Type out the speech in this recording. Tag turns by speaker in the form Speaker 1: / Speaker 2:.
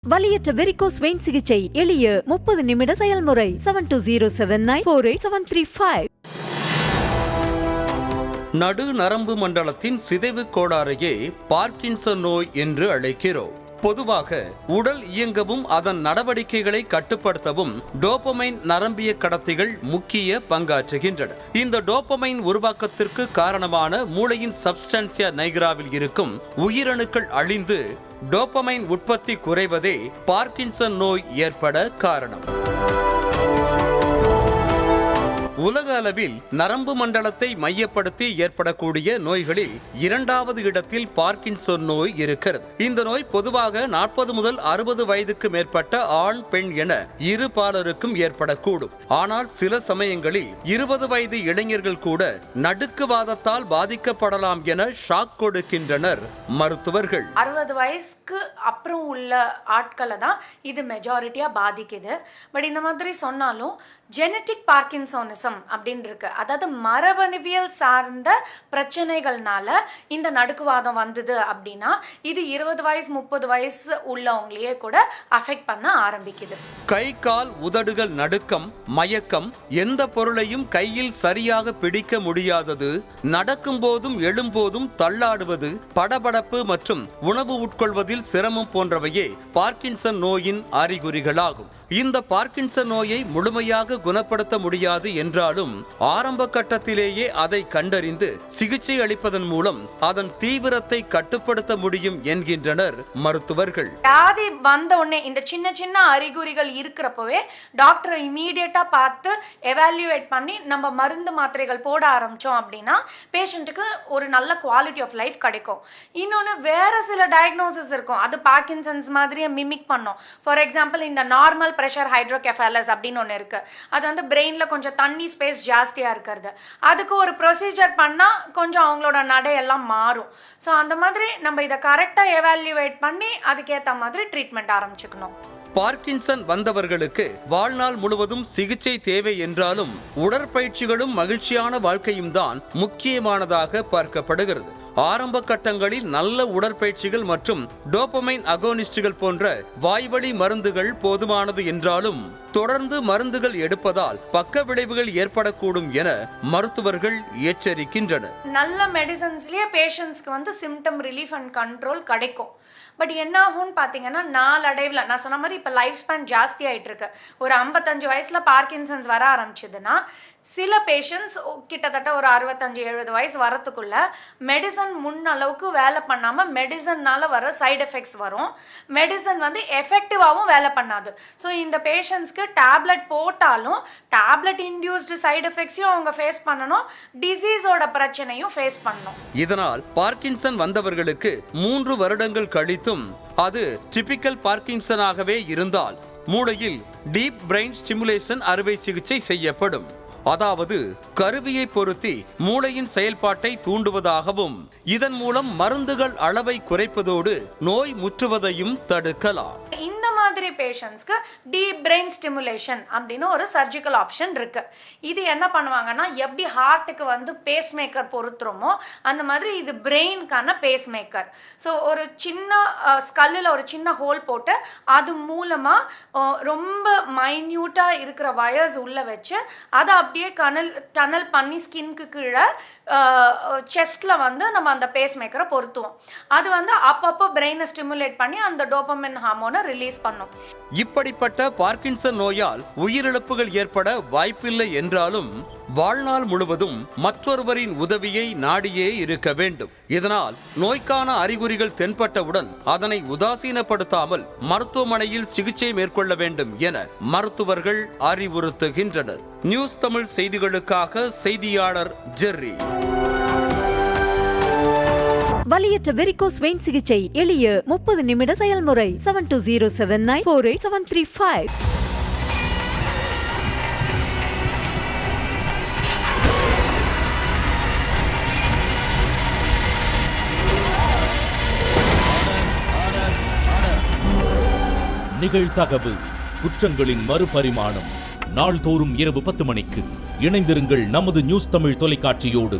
Speaker 1: வலியற்ற varicose vein சிகிச்சை எளிய 30 நிமிட செயல்முறை 7207948735.
Speaker 2: நடு நரம்பு மண்டலத்தின் சிதைவு கோளாறையே பார்க்கின்சன் நோய் என்று அழைக்கிறோம். பொதுவாக உடல் இயங்கவும் அதன் நடவடிக்கைகளை கட்டுப்படுத்தவும் டோபமைன் நரம்பிய கடத்திகள் முக்கிய பங்காற்றுகின்றன. இந்த டோபமைன் உருவாக்கத்திற்கு காரணமான மூளையின் சப்ஸ்டான்சியா நைக்ராவில் இருக்கும் உயிரணுக்கள் அழிந்து டோபமைன் உற்பத்தி குறைவதே பார்க்கின்சன் நோய் ஏற்பட காரணம். உலக அளவில் நரம்பு மண்டலத்தை மையப்படுத்தி ஏற்படக்கூடிய நோய்களில் 2வது இடத்தில் பார்க்கின்சன் நோய் இருக்கிறது. இந்த நோய் பொதுவாக 40 முதல் 60 வயதுக்கு மேற்பட்ட ஆண் பெண் என இரு பாலருக்கும் ஏற்படக்கூடும். ஆனால் சில சமயங்களில் 20 வயது இளைஞர்கள் கூட நடுக்குவாதத்தால் பாதிக்கப்படலாம் என ஷாக் கொடுக்கின்றனர் மருத்துவர்கள்.
Speaker 3: 60 வயசுக்கு அப்புறம் உள்ள ஆட்களை தான் இது மெஜாரிட்டியா பாதிக்குது. பட் இந்த மாதிரி சொன்னாலும் ஜெனட்டிக் பார்க்கின்சோனிசம் அப்படின்னு இருக்கு, அதாவது மரபணுவியல் சார்ந்த பிரச்சனைகள்னால இந்த நடுக்குவாதம் வந்தது அப்படின்னா இது 20 வயசு 30 வயசு உள்ளவங்களையே கூட அஃபெக்ட் பண்ண ஆரம்பிக்குது.
Speaker 2: கை கால் உதடுகள் நடுக்கம், மயக்கம், எந்த பொருளையும் கையில் சரியாக பிடிக்க முடியாதது, நடக்கும் போதும் எழும்போதும் தள்ளாடுவது, படபடப்பு மற்றும் உணவு உட்கொள்வதில் சிரமம் போன்றவையே பார்க்கின்சன் நோயின் அறிகுறிகளாகும். இந்த பார்க்கின்சன் நோயை முழுமையாக குணப்படுத்த முடியாது என்றாலும் ஆரம்ப கட்டத்திலேயே அதை கண்டறிந்து சிகிச்சை அளிப்பதன் மூலம் அதன் தீவிரத்தை கட்டுப்படுத்த முடியும் என்கின்றனர் மருத்துவர்கள்.
Speaker 3: வியாதி வந்த உடனே இந்த சின்ன சின்ன அறிகுறிகள் இருக்கிறப்பவே டாக்டரை இமீடியட்டா பார்த்து எவாலுவேட் பண்ணி நம்ம மருந்து மாத்திரைகள் போட ஆரம்பிச்சோம் அப்படின்னா பேஷண்ட்டுக்கு ஒரு நல்ல குவாலிட்டி ஆஃப் லைஃப் கிடைக்கும். இன்னொன்று வேற சில டயக்னோசிஸ் இருக்கும், அது பார்க்கின்சன்ஸ் மாதிரியே மிமிக் பண்ணும். ஃபார் எக்ஸாம்பிள் இந்த நார்மல் பிரஷர் ஹைட்ரோகெஃபாலஸ் அப்படின்னு ஒன்று இருக்கு, அது வந்து பிரெயின்ல கொஞ்சம் தண்ணி ஸ்பேஸ் ஜாஸ்தியா இருக்கிறது. அதுக்கு ஒரு ப்ரொசீஜர் பண்ணா கொஞ்சம் அவங்களோட நடையெல்லாம் மாறும். ஸோ அந்த மாதிரி நம்ம இதை கரெக்டா எவாலுவேட் பண்ணி அதுக்கேற்ற மாதிரி ட்ரீட்மெண்ட் ஆரம்பிச்சுக்கணும்.
Speaker 2: பார்க்கின்சன் வந்தவர்களுக்கு வாழ்நாள் முழுவதும் சிகிச்சை தேவை என்றாலும் உடற்பயிற்சிகளும் மகிழ்ச்சியான வாழ்க்கையும் தான் முக்கியமானதாக பார்க்கப்படுகிறது. ஆரம்ப கட்டங்களில் நல்ல உடற்பயிற்சிகள் மற்றும் டோபமைன் அகோனிஸ்டுகள் போன்ற வாய்வழி மருந்துகள் போதுமானது என்றாலும் தொடர்ந்து மருந்துகள் எடுப்பதால் பக்க விளைவுகள் ஏற்படக்கூடும் என மருத்துவர்கள் எச்சரிக்கின்றனர்.
Speaker 3: நல்ல மெடிசன்ஸ்லயே பேஷண்ட்ஸ்க்கு வந்து சிம்டம் ரிலீஃப் அண்ட் கண்ட்ரோல் கிடைக்கும். பட் என்ன ஆகும்னு பார்த்தீங்கன்னா நாளடைவில் நான் சொன்ன மாதிரி இப்போ லைஃப் ஸ்பேன் ஜாஸ்தி ஆகிட்டு இருக்கு. ஒரு 55 வயசில் பார்க்கின்சன்ஸ் வர ஆரம்பிச்சதுன்னா சில பேஷண்ட்ஸ் கிட்டத்தட்ட ஒரு 65-70 வயசு வரத்துக்குள்ள மெடிசன் முன்னளவுக்கு வேலை பண்ணாமல் மெடிசன்னால வர சைடு எஃபெக்ட்ஸ் வரும். மெடிசன் வந்து எஃபெக்டிவாகவும் வேலை பண்ணாது. ஸோ இந்த பேஷண்ட்ஸ்க்கு டேப்லெட் போட்டாலும் டேப்லெட் இன்டியூஸ்டு சைடு எஃபெக்ட்ஸையும் அவங்க ஃபேஸ் பண்ணணும், டிசீஸோட பிரச்சனையும் ஃபேஸ் பண்ணணும்.
Speaker 2: இதனால் பார்க்கின்சன் வந்தவர்களுக்கு 3 வருடங்கள் கழித்தும் அது டிபிக்கல் பார்க்கின்சனாகவே இருந்தால் மூளையில் டீப் பிரெயின் ஸ்டிமுலேஷன் அறுவை சிகிச்சை செய்யப்படும். அதாவது கருவியை பொருத்தி மூளையின் செயல்பாட்டை தூண்டுவதாகவும் இதன் மூலம் மருந்துகள் அளவை குறைப்பதோடு நோய் முற்றுவதையும் தடுக்கலாம்.
Speaker 3: இந்த மாதிரி பேஷண்ட்ஸ்க்கு டீப் பிரெயின் ஸ்டிமுலேஷன் அப்படின்னு ஒரு சர்ஜிக்கல் ஆப்ஷன் இருக்கு. இது என்ன பண்ணுவாங்கன்னா எப்படி ஹார்ட்டுக்கு வந்து பேஸ் மேக்கர் பொருத்துறோமோ அந்த மாதிரி இது பிரெயினுக்கான பேஸ் மேக்கர். ஸோ ஒரு சின்ன ஸ்கல்லில் ஒரு சின்ன ஹோல் போட்டு அது மூலமா ரொம்ப மைன்யூட்டா இருக்கிற வயர்ஸ் உள்ள வச்சு அதை அப்படியே டனல் பண்ணி ஸ்கின்க்கு கீழே செஸ்ட்ல வந்து நம்ம அந்த பேஸ் மேக்கரை பொருத்துவோம். அது வந்து அப்பப்போ பிரெயினை ஸ்டிமுலேட் பண்ணி அந்த டோபமைன் ஹார்மோனை ரிலீஸ் பண்ணும்.
Speaker 2: இப்படிப்பட்ட பார்க்கின்சன் நோயால் உயிரிழப்புகள் ஏற்பட வாய்ப்பில்லை என்றாலும் வாழ்நாள் முழுவதும் மற்றொருவரின் உதவியை நாடியே இருக்க வேண்டும். இதனால் நோய்க்கான அறிகுறிகள் தென்பட்டவுடன் அதனை உதாசீனப்படுத்தாமல் மருத்துவமனையில் சிகிச்சை மேற்கொள்ள வேண்டும் என மருத்துவர்கள் அறிவுறுத்துகின்றனர். நியூஸ் தமிழ் செய்திகளுக்காக செய்தியாளர் ஜெர்ரி.
Speaker 1: வலியற்ற வெரிகோஸ் வெயின் சிகிச்சை எளிய 30 நிமிட செயல்முறை 7207948735.
Speaker 4: நிகழ்தகவு குற்றங்களின் மறுபரிமாணம் நாள்தோறும் இரவு 10 மணிக்கு இணைந்திருங்கள் நமது நியூஸ் தமிழ் தொலைக்காட்சியோடு.